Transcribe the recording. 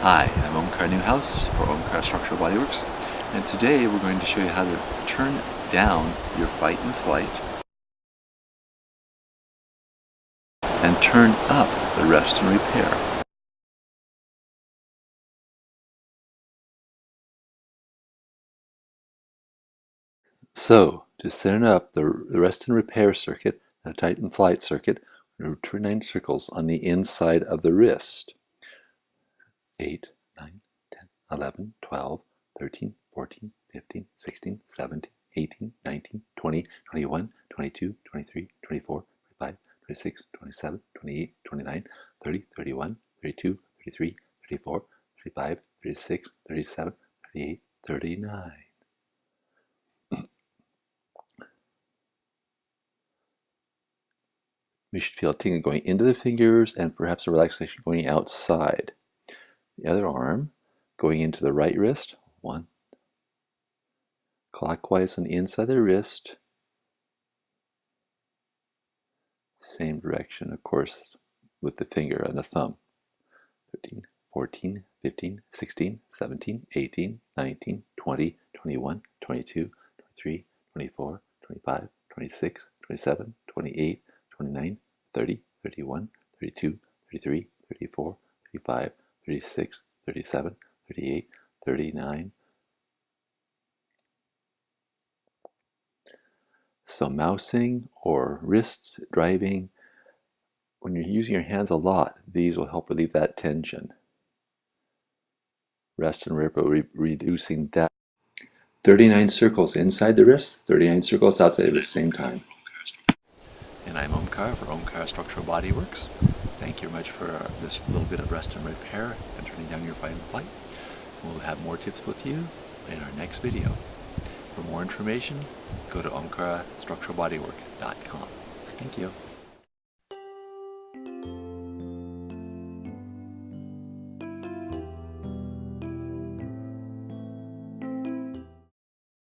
Hi, I'm Omkar Newhouse for Omkar Structural Bodyworks, and today we're going to show you how to turn down your fight and flight and turn up the rest and repair. So, to set up the rest and repair circuit, the tight and flight circuit, we're going to turn 9 circles on the inside of the wrist. 8, 9, 10, 11, 12, 13, 14, 15, 16, 17, 18, 19, 20, 21, 22, 23, 24, 25, 26, 27, 28, 29, 30, 31, 32, 33, 34, 35, 36, 37, 38, 39. We should feel a tingling going into the fingers and perhaps a relaxation going outside. The other arm going into the right wrist. 1. Clockwise on the inside of the wrist. Same direction, of course, with the finger and the thumb. 13, 14, 15, 16, 17, 18, 19, 20, 21, 22, 23, 24, 25, 26, 27, 28, 29, 30, 31, 32, 33, 34, 35, 36, 37, 38, 39. So mousing or wrists driving, when you're using your hands a lot, these will help relieve that tension. Rest and rip, reducing that. 39 circles inside the wrist, 39 circles outside the wrist, same time. And I'm Omkar for Omkar Structural Bodyworks. Thank you very much for this little bit of rest and repair and turning down your fight and flight. We'll have more tips with you in our next video. For more information, go to omkarstructuralbodywork.com.